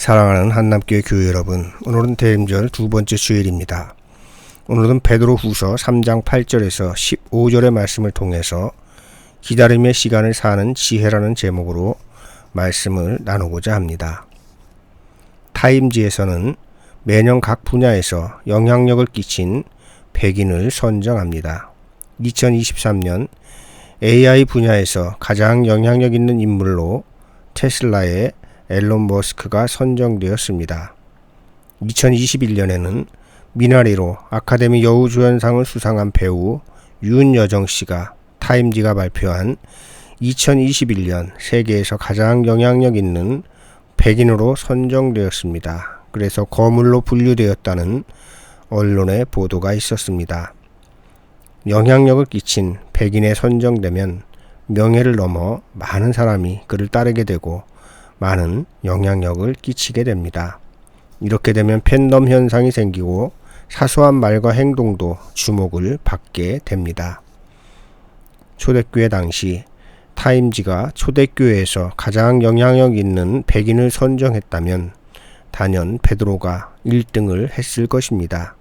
사랑하는 한남교회 교회 여러분, 오늘은 대림절 두 번째 주일입니다. 오늘은 베드로후서 3장 8절에서 15절의 말씀을 통해서 기다림의 시간을 사는 지혜라는 제목으로 말씀을 나누고자 합니다. 타임지에서는 매년 각 분야에서 영향력을 끼친 100인을 선정합니다. 2023년 AI 분야에서 가장 영향력 있는 인물로 테슬라의 앨런 머스크가 선정되었습니다. 2021년에는 미나리로 아카데미 여우조연상을 수상한 배우 윤여정 씨가 타임지가 발표한 2021년 세계에서 가장 영향력 있는 100인으로 선정되었습니다. 그래서 거물로 분류되었다는 언론의 보도가 있었습니다. 영향력을 끼친 100인에 선정되면 명예를 넘어 많은 사람이 그를 따르게 되고 많은 영향력을 끼치게 됩니다. 이렇게 되면 팬덤 현상이 생기고 사소한 말과 행동도 주목을 받게 됩니다. 초대교회 당시 타임지가 초대교회에서 가장 영향력 있는 100인을 선정했다면 단연 베드로가 1등을 했을 것입니다.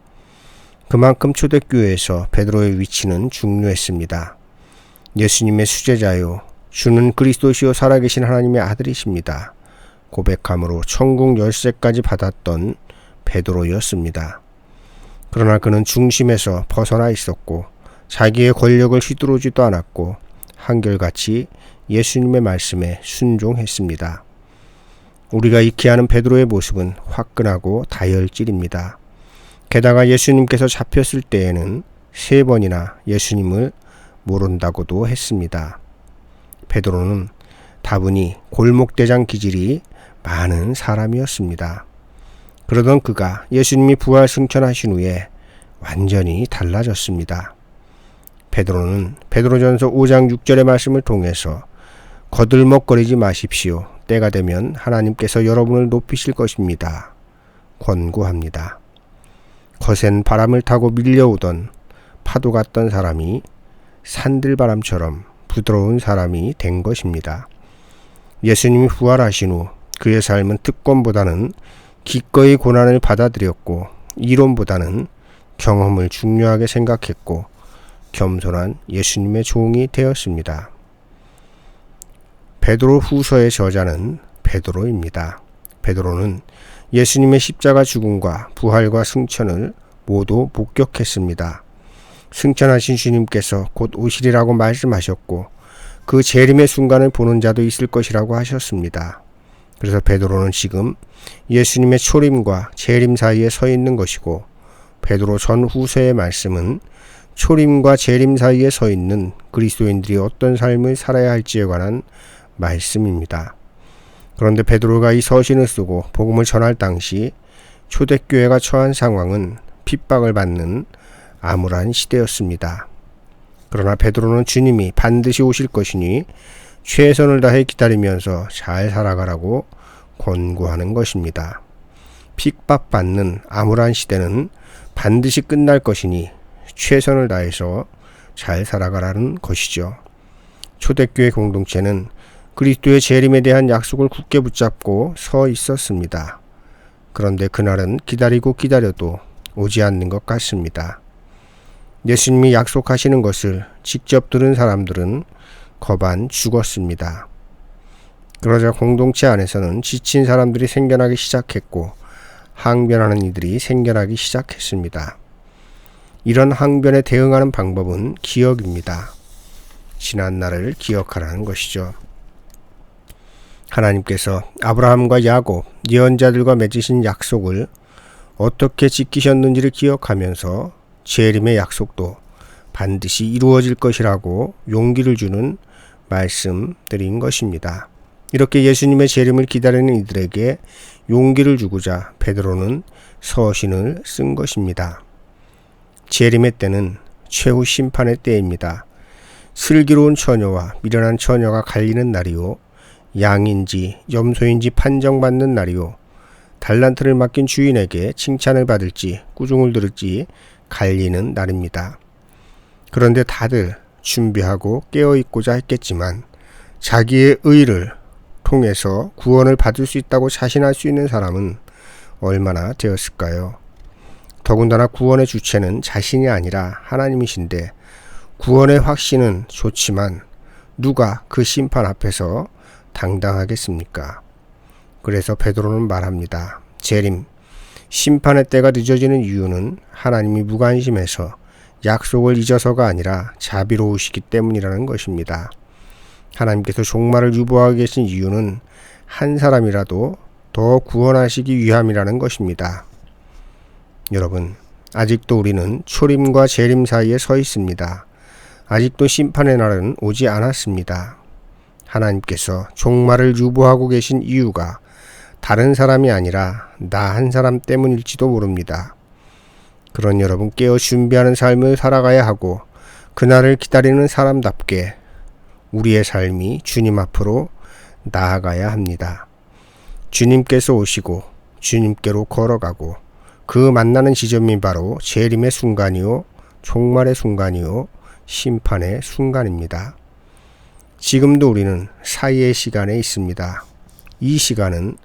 그만큼 초대교회에서 베드로의 위치는 중요했습니다. 예수님의 수제자요, 주는 그리스도시요 살아계신 하나님의 아들이십니다. 고백함으로 천국 열쇠까지 받았던 베드로였습니다. 그러나 그는 중심에서 벗어나 있었고 자기의 권력을 휘두르지도 않았고 한결같이 예수님의 말씀에 순종했습니다. 우리가 익히 아는 베드로의 모습은 화끈하고 다혈질입니다. 게다가 예수님께서 잡혔을 때에는 3번이나 예수님을 모른다고도 했습니다. 베드로는 다분히 골목대장 기질이 많은 사람이었습니다. 그러던 그가 예수님이 부활 승천하신 후에 완전히 달라졌습니다. 베드로는 베드로전서 5장 6절의 말씀을 통해서 거들먹거리지 마십시오. 때가 되면 하나님께서 여러분을 높이실 것입니다. 권고합니다. 거센 바람을 타고 밀려오던 파도 같던 사람이 산들바람처럼 부드러운 사람이 된 것입니다. 예수님이 부활하신 후 그의 삶은 특권보다는 기꺼이 고난을 받아들였고 이론보다는 경험을 중요하게 생각했고 겸손한 예수님의 종이 되었습니다. 베드로 후서의 저자는 베드로입니다. 베드로는 예수님의 십자가 죽음과 부활과 승천을 모두 목격했습니다. 승천하신 주님께서 곧 오시리라고 말씀하셨고 그 재림의 순간을 보는 자도 있을 것이라고 하셨습니다. 그래서 베드로는 지금 예수님의 초림과 재림 사이에 서 있는 것이고 베드로 전후서의 말씀은 초림과 재림 사이에 서 있는 그리스도인들이 어떤 삶을 살아야 할지에 관한 말씀입니다. 그런데 베드로가 이 서신을 쓰고 복음을 전할 당시 초대교회가 처한 상황은 핍박을 받는 암울한 시대였습니다. 그러나 베드로는 주님이 반드시 오실 것이니 최선을 다해 기다리면서 잘 살아가라고 권고하는 것입니다. 핍박받는 암울한 시대는 반드시 끝날 것이니 최선을 다해서 잘 살아가라는 것이죠. 초대교회 공동체는 그리스도의 재림에 대한 약속을 굳게 붙잡고 서 있었습니다. 그런데 그날은 기다리고 기다려도 오지 않는 것 같습니다. 예수님이 약속하시는 것을 직접 들은 사람들은 거반 죽었습니다. 그러자 공동체 안에서는 지친 사람들이 생겨나기 시작했고 항변하는 이들이 생겨나기 시작했습니다. 이런 항변에 대응하는 방법은 기억입니다. 지난 날을 기억하라는 것이죠. 하나님께서 아브라함과 야곱, 예언자들과 맺으신 약속을 어떻게 지키셨는지를 기억하면서 재림의 약속도 반드시 이루어질 것이라고 용기를 주는 말씀드린 것입니다. 이렇게 예수님의 재림을 기다리는 이들에게 용기를 주고자 베드로는 서신을 쓴 것입니다. 재림의 때는 최후 심판의 때입니다. 슬기로운 처녀와 미련한 처녀가 갈리는 날이요, 양인지 염소인지 판정받는 날이요, 달란트를 맡긴 주인에게 칭찬을 받을지 꾸중을 들을지 갈리는 날입니다. 그런데 다들 준비하고 깨어있고자 했겠지만 자기의 의를 통해서 구원을 받을 수 있다고 자신할 수 있는 사람은 얼마나 되었을까요? 더군다나 구원의 주체는 자신이 아니라 하나님이신데 구원의 확신은 좋지만 누가 그 심판 앞에서 당당하겠습니까? 그래서 베드로는 말합니다. 재림, 심판의 때가 늦어지는 이유는 하나님이 무관심해서 약속을 잊어서가 아니라 자비로우시기 때문이라는 것입니다. 하나님께서 종말을 유보하고 계신 이유는 한 사람이라도 더 구원하시기 위함이라는 것입니다. 여러분, 아직도 우리는 초림과 재림 사이에 서 있습니다. 아직도 심판의 날은 오지 않았습니다. 하나님께서 종말을 유보하고 계신 이유가 다른 사람이 아니라 나 한 사람 때문일지도 모릅니다. 그런 여러분 깨어 준비하는 삶을 살아가야 하고 그날을 기다리는 사람답게 우리의 삶이 주님 앞으로 나아가야 합니다. 주님께서 오시고 주님께로 걸어가고 그 만나는 지점이 바로 재림의 순간이요, 종말의 순간이요, 심판의 순간입니다. 지금도 우리는 사이의 시간에 있습니다. 이 시간은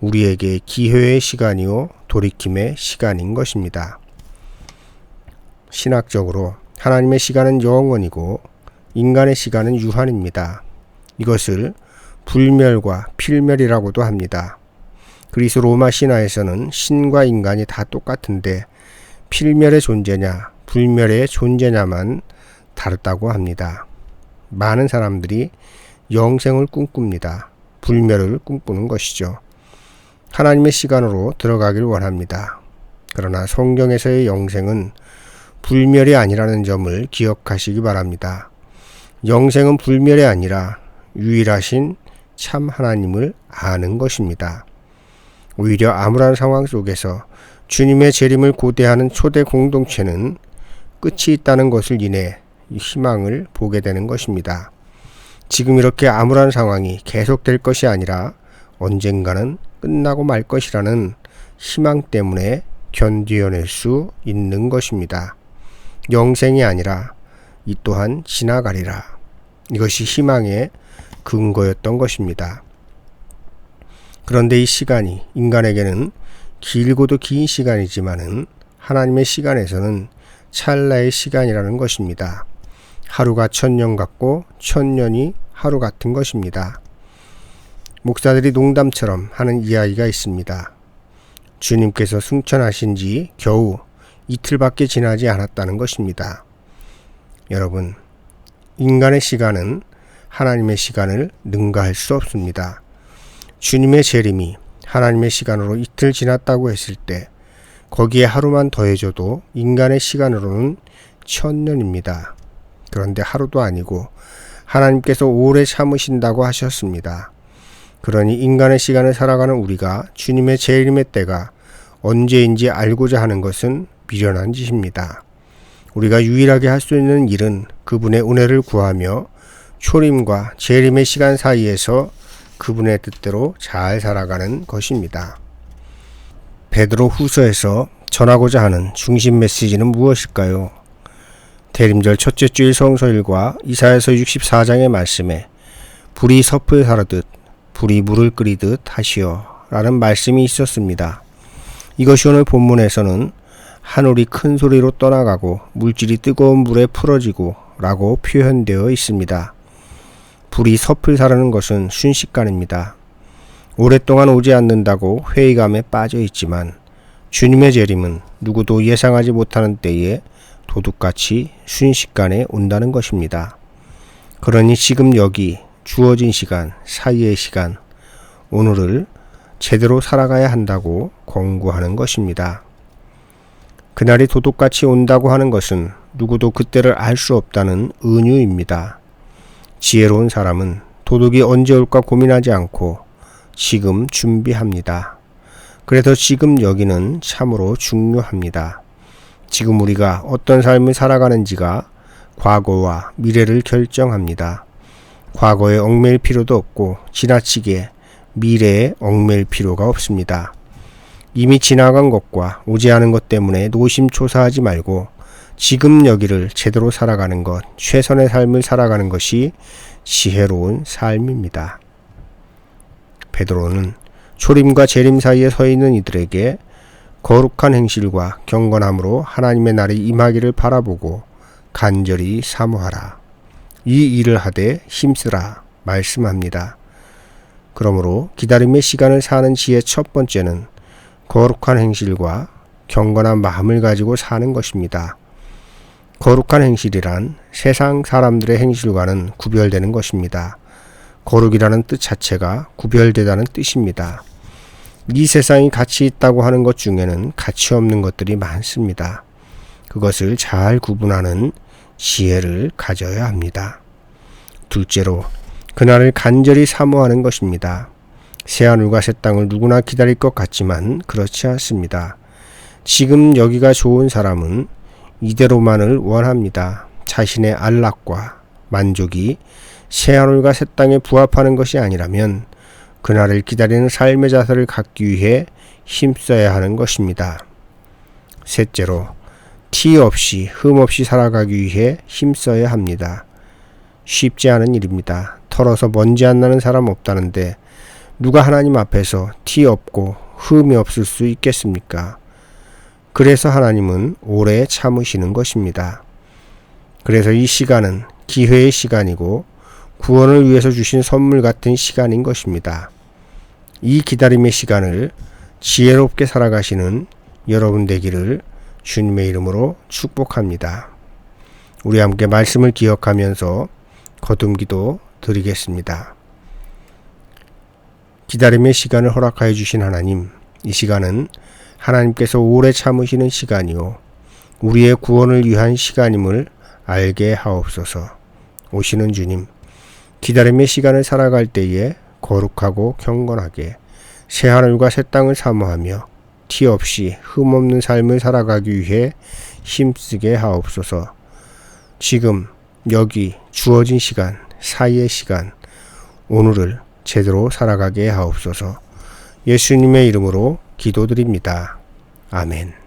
우리에게 기회의 시간이요, 돌이킴의 시간인 것입니다. 신학적으로 하나님의 시간은 영원이고 인간의 시간은 유한입니다. 이것을 불멸과 필멸이라고도 합니다. 그리스 로마 신화에서는 신과 인간이 다 똑같은데 필멸의 존재냐 불멸의 존재냐만 다르다고 합니다. 많은 사람들이 영생을 꿈꿉니다. 불멸을 꿈꾸는 것이죠. 하나님의 시간으로 들어가길 원합니다. 그러나 성경에서의 영생은 불멸이 아니라는 점을 기억하시기 바랍니다. 영생은 불멸이 아니라 유일하신 참 하나님을 아는 것입니다. 오히려 암울한 상황 속에서 주님의 재림을 고대하는 초대 공동체는 끝이 있다는 것을 인해 희망을 보게 되는 것입니다. 지금 이렇게 암울한 상황이 계속될 것이 아니라 언젠가는 끝나고 말 것이라는 희망 때문에 견디어낼 수 있는 것입니다. 영생이 아니라 이 또한 지나가리라. 이것이 희망의 근거였던 것입니다. 그런데 이 시간이 인간에게는 길고도 긴 시간이지만은 하나님의 시간에서는 찰나의 시간이라는 것입니다. 하루가 1000년 같고 1000년이 하루 같은 것입니다. 목사들이 농담처럼 하는 이야기가 있습니다. 주님께서 승천하신 지 겨우 이틀밖에 지나지 않았다는 것입니다. 여러분, 인간의 시간은 하나님의 시간을 능가할 수 없습니다. 주님의 재림이 하나님의 시간으로 이틀 지났다고 했을 때 거기에 하루만 더해줘도 인간의 시간으로는 1000년입니다. 그런데 하루도 아니고 하나님께서 오래 참으신다고 하셨습니다. 그러니 인간의 시간을 살아가는 우리가 주님의 재림의 때가 언제인지 알고자 하는 것은 미련한 짓입니다. 우리가 유일하게 할 수 있는 일은 그분의 은혜를 구하며 초림과 재림의 시간 사이에서 그분의 뜻대로 잘 살아가는 것입니다. 베드로 후서에서 전하고자 하는 중심 메시지는 무엇일까요? 대림절 첫째 주일 성서일과 이사야서 64장의 말씀에 불이 섭을 사르듯 불이 물을 끓이듯 하시어 라는 말씀이 있었습니다. 이것이 오늘 본문에서는 하늘이 큰 소리로 떠나가고 물질이 뜨거운 물에 풀어지고 라고 표현되어 있습니다. 불이 섭을 사르는 것은 순식간입니다. 오랫동안 오지 않는다고 회의감에 빠져 있지만 주님의 재림은 누구도 예상하지 못하는 때에 도둑같이 순식간에 온다는 것입니다. 그러니 지금 여기 주어진 시간, 사이의 시간, 오늘을 제대로 살아가야 한다고 권고하는 것입니다. 그날이 도둑같이 온다고 하는 것은 누구도 그때를 알 수 없다는 은유입니다. 지혜로운 사람은 도둑이 언제 올까 고민하지 않고 지금 준비합니다. 그래서 지금 여기는 참으로 중요합니다. 지금 우리가 어떤 삶을 살아가는지가 과거와 미래를 결정합니다. 과거에 얽매일 필요도 없고 지나치게 미래에 얽매일 필요가 없습니다. 이미 지나간 것과 오지 않은 것 때문에 노심초사하지 말고 지금 여기를 제대로 살아가는 것, 최선의 삶을 살아가는 것이 지혜로운 삶입니다. 베드로는 초림과 재림 사이에 서 있는 이들에게 거룩한 행실과 경건함으로 하나님의 날이 임하기를 바라보고 간절히 사모하라. 이 일을 하되 힘쓰라 말씀합니다. 그러므로 기다림의 시간을 사는 지혜의 첫 번째는 거룩한 행실과 경건한 마음을 가지고 사는 것입니다. 거룩한 행실이란 세상 사람들의 행실과는 구별되는 것입니다. 거룩이라는 뜻 자체가 구별되다는 뜻입니다. 이 세상이 가치 있다고 하는 것 중에는 가치 없는 것들이 많습니다. 그것을 잘 구분하는 지혜를 가져야 합니다. 둘째로 그날을 간절히 사모하는 것입니다. 새하늘과 새 땅을 누구나 기다릴 것 같지만 그렇지 않습니다. 지금 여기가 좋은 사람은 이대로만을 원합니다. 자신의 안락과 만족이 새하늘과 새 땅에 부합하는 것이 아니라면 그날을 기다리는 삶의 자세를 갖기 위해 힘써야 하는 것입니다. 셋째로 티 없이 흠 없이 살아가기 위해 힘써야 합니다. 쉽지 않은 일입니다. 털어서 먼지 안 나는 사람 없다는데 누가 하나님 앞에서 티 없고 흠이 없을 수 있겠습니까? 그래서 하나님은 오래 참으시는 것입니다. 그래서 이 시간은 기회의 시간이고 구원을 위해서 주신 선물 같은 시간인 것입니다. 이 기다림의 시간을 지혜롭게 살아가시는 여러분 되기를 주님의 이름으로 축복합니다. 우리 함께 말씀을 기억하면서 거듭기도 드리겠습니다. 기다림의 시간을 허락하여 주신 하나님, 이 시간은 하나님께서 오래 참으시는 시간이요 우리의 구원을 위한 시간임을 알게 하옵소서. 오시는 주님, 기다림의 시간을 살아갈 때에 거룩하고 경건하게 새하늘과 새 땅을 사모하며 티 없이 흠 없는 삶을 살아가기 위해 힘쓰게 하옵소서. 지금 여기 주어진 시간, 사이의 시간, 오늘을 제대로 살아가게 하옵소서. 예수님의 이름으로 기도드립니다. 아멘.